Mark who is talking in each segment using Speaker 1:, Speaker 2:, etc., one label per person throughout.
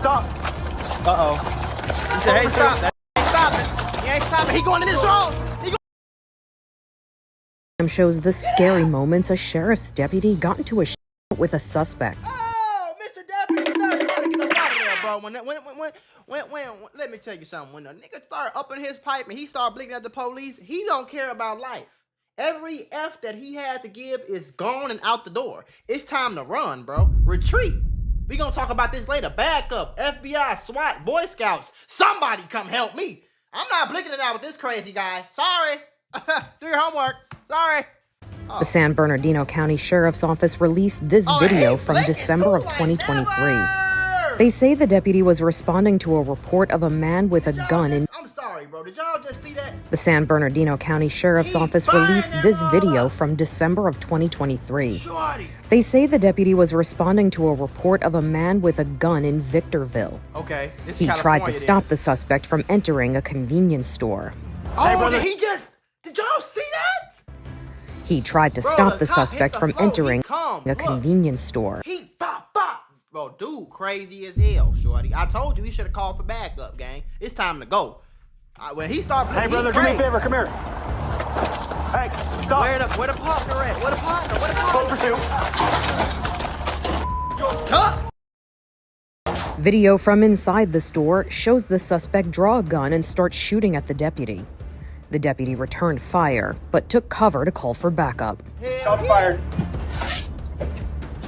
Speaker 1: stop.
Speaker 2: Uh-oh. He said, hey, stop. That ain't stopping. He ain't stopping. He going in this road.
Speaker 3: Shows the scary moments a sheriff's deputy got into a shootout with a suspect.
Speaker 2: Oh, Mr. Deputy, sir, you gotta get up out of there, bro. When, let me tell you something. When a nigga start upping his pipe and he start blinking at the police, he don't care about life. Every F that he had to give is gone and out the door. It's time to run, bro. Retreat. We gonna talk about this later. Back up. FBI, SWAT, Boy Scouts. Somebody come help me. I'm not blinking it out with this crazy guy. Sorry. Do your homework. Sorry. Oh.
Speaker 3: The San Bernardino County Sheriff's Office released this video from December of 2023. They say the deputy was responding to a report of a man with a gun in...
Speaker 2: I'm sorry, bro. Did y'all just see that?
Speaker 3: The San Bernardino County Sheriff's Office released this video from December of 2023. They say the deputy was responding to a report of a man with a gun in Victorville.
Speaker 2: Okay.
Speaker 3: He tried to stop the suspect from entering a convenience store.
Speaker 2: Oh, did y'all see that?
Speaker 3: He tried to stop the suspect from entering a convenience store.
Speaker 2: Bro, dude, crazy as hell, shorty. I told you he should have called for backup, gang. It's time to go. When he started,
Speaker 1: hey, brother, do me a favor. Come here. Hey, stop.
Speaker 2: Where the partner at? Where the partner?
Speaker 1: Cut.
Speaker 3: Video from inside the store shows the suspect draw a gun and start shooting at the deputy. The deputy returned fire, but took cover to call for backup.
Speaker 1: Shots fired.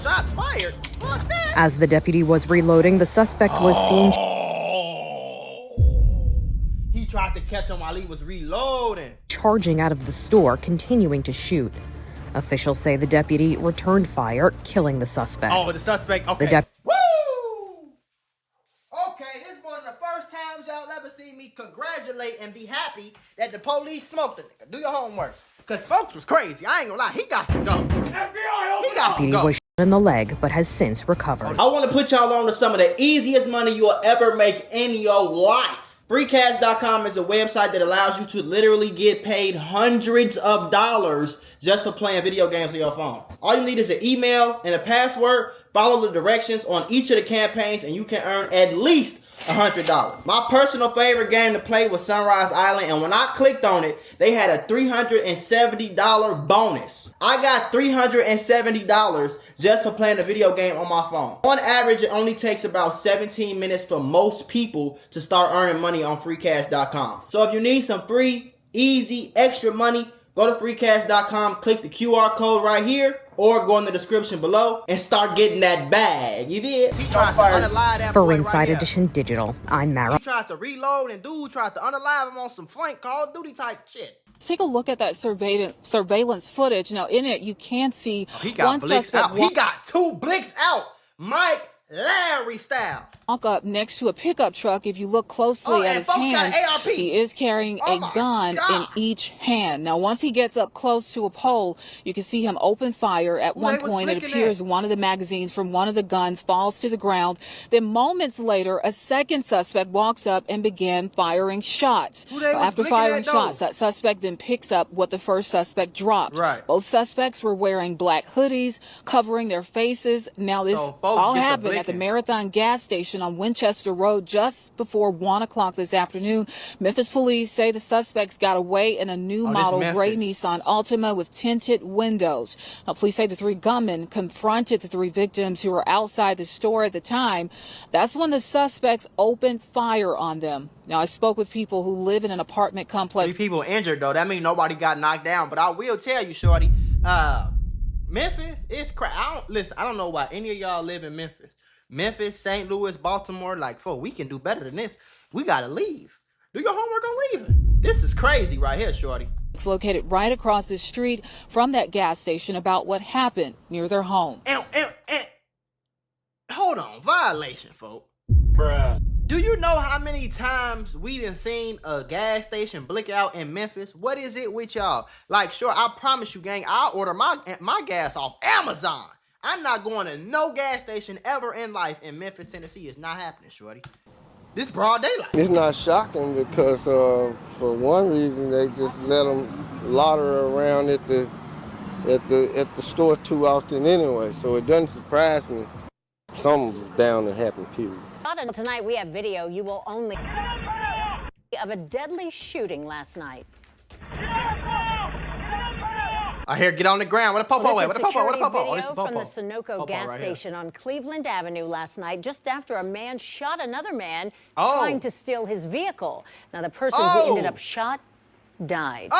Speaker 2: Shots fired? Fuck that.
Speaker 3: As the deputy was reloading, the suspect was seen...
Speaker 2: He tried to catch him while he was reloading.
Speaker 3: ...charging out of the store, continuing to shoot. Officials say the deputy returned fire, killing the suspect.
Speaker 2: Oh, the suspect, okay. Woo! Okay, this is one of the first times y'all ever see me congratulate and be happy that the police smoked the nigga. Do your homework. Because folks was crazy. I ain't gonna lie. He got to go. FBI, he got to go.
Speaker 3: Was shot in the leg, but has since recovered.
Speaker 2: I want to put y'all on to some of the easiest money you will ever make in your life. Freecash.com is a website that allows you to literally get paid hundreds of dollars just for playing video games on your phone. All you need is an email and a password. Follow the directions on each of the campaigns and you can earn at least $100. My personal favorite game to play was Sunrise Island, and when I clicked on it, they had a $370 bonus. I got $370 just for playing a video game on my phone. On average, it only takes about 17 minutes for most people to start earning money on freecash.com. So if you need some free, easy, extra money, go to freecash.com, click the QR code right here, or go in the description below and start getting that bag. You did? He tried to unalive that
Speaker 3: For Inside Edition Digital, I'm Mara.
Speaker 2: He tried to reload and dude tried to unalive him on some flank Call of Duty type shit.
Speaker 4: Let's take a look at that surveillance footage. Now, in it, you can see
Speaker 2: he got blicks out. He got two blicks out. Mike Larry style.
Speaker 4: Walk up next to a pickup truck. If you look closely at his hands, he is carrying a gun in each hand. Now, once he gets up close to a pole, you can see him open fire. At one point, it appears one of the magazines from one of the guns falls to the ground. Then moments later, a second suspect walks up and began firing shots. After firing shots, that suspect then picks up what the first suspect dropped. Both suspects were wearing black hoodies, covering their faces. Now, this all happened at the Marathon gas station on Winchester Road just before 1 o'clock this afternoon. Memphis police say the suspects got away in a new model gray Nissan Altima with tinted windows. Now, police say the three gunmen confronted the three victims who were outside the store at the time. That's when the suspects opened fire on them. Now, I spoke with people who live in an apartment complex.
Speaker 2: 3 people injured, though. That means nobody got knocked down. But I will tell you, shorty, Memphis is I don't know why any of y'all live in Memphis. Memphis, St. Louis, Baltimore, like, we can do better than this. We gotta leave. Do your homework on leaving. This is crazy right here, shorty.
Speaker 4: It's located right across the street from that gas station about what happened near their home.
Speaker 2: And hold on, violation, folk.
Speaker 1: Bruh.
Speaker 2: Do you know how many times we done seen a gas station blick out in Memphis? What is it with y'all? Like, sure, I promise you, gang, I'll order my gas off Amazon. I'm not going to no gas station ever in life in Memphis, Tennessee. It's not happening, shorty. This broad daylight.
Speaker 5: It's not shocking because for one reason they just let them loiter around at the store too often anyway. So it doesn't surprise me. Something's bound to happen, period.
Speaker 6: Tonight we have video you will only of a deadly shooting last night.
Speaker 2: I hear get on the ground. Where the popo at? Where the popo? Where the popo? Oh, this
Speaker 6: Video
Speaker 2: the popo.
Speaker 6: from the Sunoco gas station on Cleveland Avenue last night, just after a man shot another man trying to steal his vehicle. Now, the person who ended up shot died.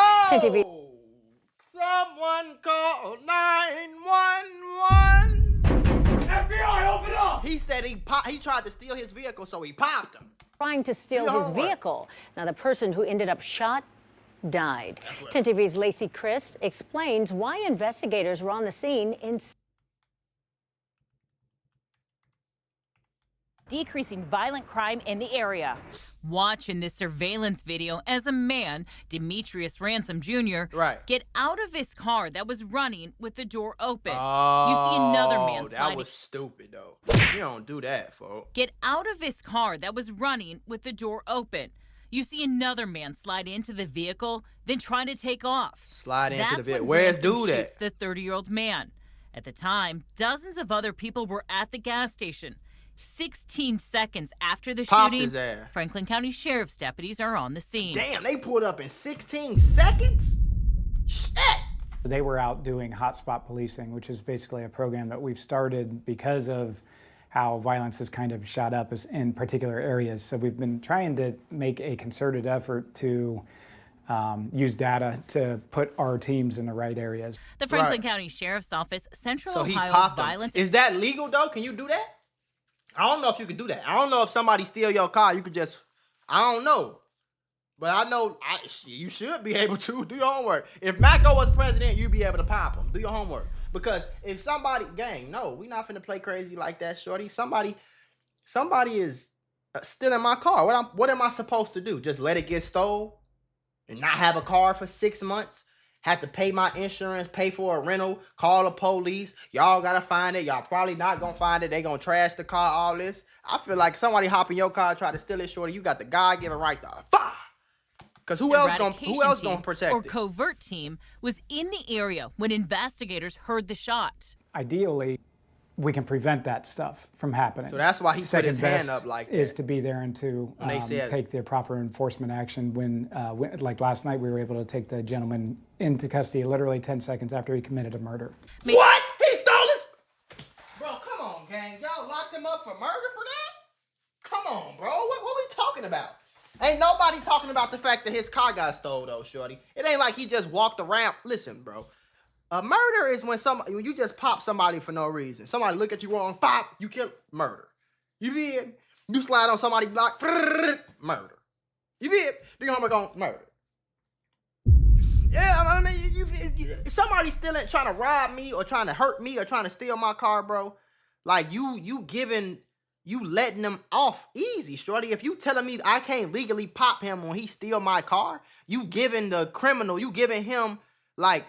Speaker 2: Someone call 911. FBI, open up! He said he tried to steal his vehicle, so he popped him.
Speaker 6: Trying to steal his vehicle. Now, the person who ended up shot died. 10 TV's Lacey Crisp explains why investigators were on the scene in
Speaker 7: decreasing violent crime in the area. Watch in this surveillance video as a man, Demetrius Ransom Jr., get out of his car that was running with the door open. You see another man sliding.
Speaker 2: That was stupid, though. You don't do that, folks.
Speaker 7: Get out of his car that was running with the door open. You see another man slide into the vehicle, then try to take off.
Speaker 2: Slide into the vehicle. Where's dude at?
Speaker 7: The 30-year-old man. At the time, dozens of other people were at the gas station. 16 seconds after the shooting, Franklin County Sheriff's deputies are on the scene.
Speaker 2: Damn, they pulled up in 16 seconds? Shit!
Speaker 8: They were out doing hotspot policing, which is basically a program that we've started because of how violence has kind of shot up in particular areas. So we've been trying to make a concerted effort to use data to put our teams in the right areas.
Speaker 7: The Franklin County Sheriff's Office, Central Ohio Violence.
Speaker 2: Is that legal, though? Can you do that? I don't know if you can do that. I don't know if somebody steal your car, you could just, I don't know. But I know you should be able to. Do your homework. If Mako was president, you'd be able to pop him. Do your homework. Because if somebody, gang, no, we not finna play crazy like that, shorty. Somebody is stealing my car. What am I supposed to do? Just let it get stole and not have a car for 6 months? Have to pay my insurance, pay for a rental, call the police. Y'all gotta find it. Y'all probably not gonna find it. They gonna trash the car, all this. I feel like somebody hop in your car, try to steal it, shorty. You got the God-given right to fire. Because who else gonna protect it?
Speaker 7: Or covert team was in the area when investigators heard the shot.
Speaker 8: Ideally, we can prevent that stuff from happening.
Speaker 2: So that's why he put his hand up like that.
Speaker 8: Is to be there and to take the proper enforcement action. When, like last night, we were able to take the gentleman into custody literally 10 seconds after he committed a murder.
Speaker 2: What? He stole his... Bro, come on, gang. Y'all locked him up for murder for that? Come on, bro. What we talking about? Ain't nobody talking about the fact that his car got stole, though, shorty. It ain't like he just walked around. Listen, bro. A murder is when you just pop somebody for no reason. Somebody look at you wrong, pop, you kill, murder. You feel? You slide on somebody's block, murder. You feel? Do your homework on murder. Yeah, I mean, somebody still ain't trying to rob me or trying to hurt me or trying to steal my car, bro. Like you letting them off easy, shorty. If you telling me I can't legally pop him when he steal my car, you giving the criminal, you giving him like.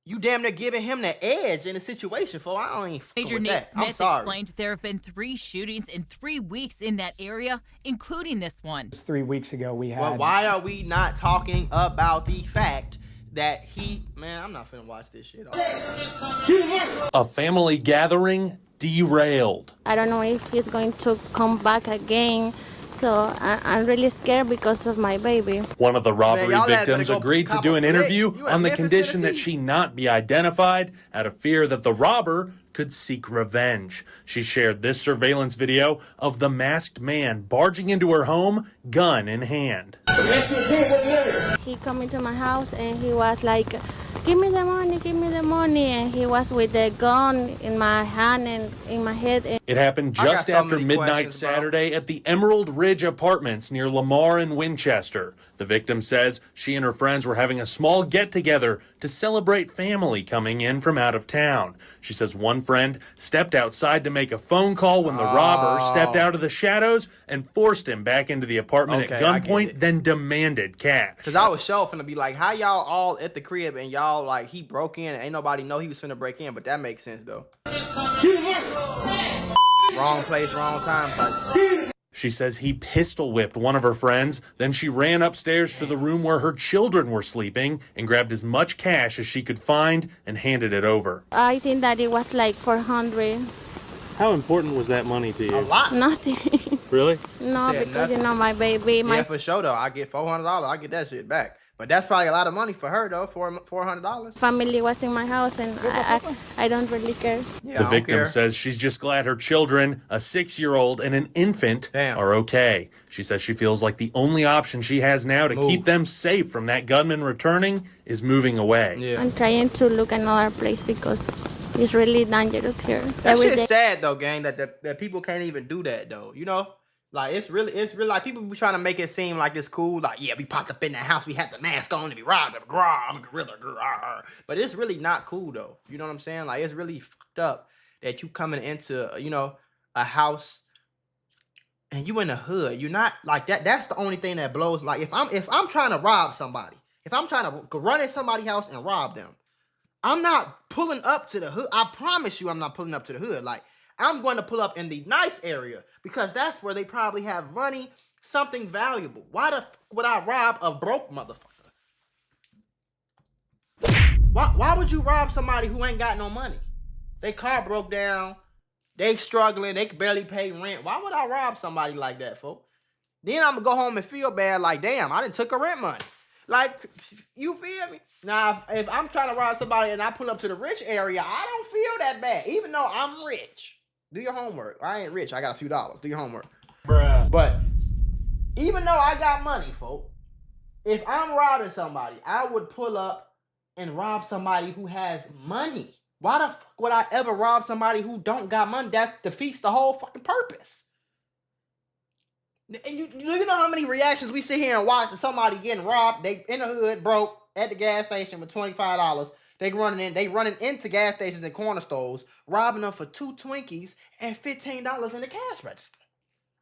Speaker 2: You damn near giving him the edge in the situation, for I don't even
Speaker 7: Major
Speaker 2: with
Speaker 7: Nate
Speaker 2: that.
Speaker 7: Smith
Speaker 2: I'm sorry.
Speaker 7: explained there have been 3 shootings in 3 weeks in that area, including this one.
Speaker 8: 3 weeks ago, we had...
Speaker 2: Well, why are we not talking about the fact that man, I'm not finna watch this shit.
Speaker 9: A family gathering derailed.
Speaker 10: I don't know if he's going to come back again. So I'm really scared because of my baby.
Speaker 9: One of the robbery victims agreed to do an interview on the condition that she not be identified out of fear that the robber could seek revenge. She shared this surveillance video of the masked man barging into her home, gun in hand.
Speaker 10: He come into my house and he was like, give me the money, give me the money. And he was with the gun in my hand and in my head.
Speaker 9: It happened just after midnight Saturday at the Emerald Ridge Apartments near Lamar and Winchester. The victim says she and her friends were having a small get-together to celebrate family coming in from out of town. She says one friend stepped outside to make a phone call when the robber stepped out of the shadows and forced him back into the apartment at gunpoint, then demanded cash.
Speaker 2: Because I was sure finna be like, how y'all all at the crib and y'all like, he broke in and ain't nobody know he was finna break in, but that makes sense though. Wrong place, wrong time type shit.
Speaker 9: She says he pistol whipped one of her friends, then she ran upstairs to the room where her children were sleeping and grabbed as much cash as she could find and handed it over.
Speaker 10: I think that it was like $400.
Speaker 1: How important was that money to you?
Speaker 2: A lot.
Speaker 10: Nothing.
Speaker 1: Really?
Speaker 10: No,
Speaker 2: Said
Speaker 10: because
Speaker 2: nothing.
Speaker 10: my baby,
Speaker 2: Yeah, for sure though. I get $400. I get that shit back. But that's probably a lot of money for her though. $400.
Speaker 10: family was in my house, and I don't really care.
Speaker 2: Yeah,
Speaker 9: The victim says she's just glad her children, a 6-year-old and an infant, are okay. She says she feels like the only option she has now to keep them safe from that gunman returning is moving away.
Speaker 2: Yeah.
Speaker 10: I'm trying to look another place because it's really dangerous here.
Speaker 2: That shit's sad though, gang. That people can't even do that though. You know, like it's really like people be trying to make it seem like it's cool. Like yeah, we popped up in the house, we had the mask on, and we robbed them. I'm a gorilla. But it's really not cool though. You know what I'm saying? Like it's really fucked up that you coming into a house and you in the hood. You're not like that. That's the only thing that blows. Like if I'm trying to rob somebody, if I'm trying to run in somebody's house and rob them, I'm not pulling up to the hood. I promise you I'm not pulling up to the hood. Like, I'm going to pull up in the nice area because that's where they probably have money, something valuable. Why the fuck would I rob a broke motherfucker? Why would you rob somebody who ain't got no money? They car broke down. They struggling. They can barely pay rent. Why would I rob somebody like that, folks? Then I'm going to go home and feel bad like, damn, I done took a rent money. Like, you feel me? Now, if I'm trying to rob somebody and I pull up to the rich area, I don't feel that bad, even though I'm rich. Do your homework. I ain't rich. I got a few dollars. Do your homework. Bruh. But even though I got money, folk, if I'm robbing somebody, I would pull up and rob somebody who has money. Why the fuck would I ever rob somebody who don't got money? That defeats the whole fucking purpose. And you know how many reactions we sit here and watch somebody getting robbed? They in the hood, broke, at the gas station with $25. They running into gas stations and corner stores, robbing them for 2 Twinkies and $15 in the cash register.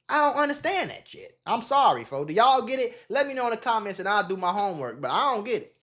Speaker 2: I don't understand that shit. I'm sorry, folks. Do y'all get it? Let me know in the comments and I'll do my homework. But I don't get it.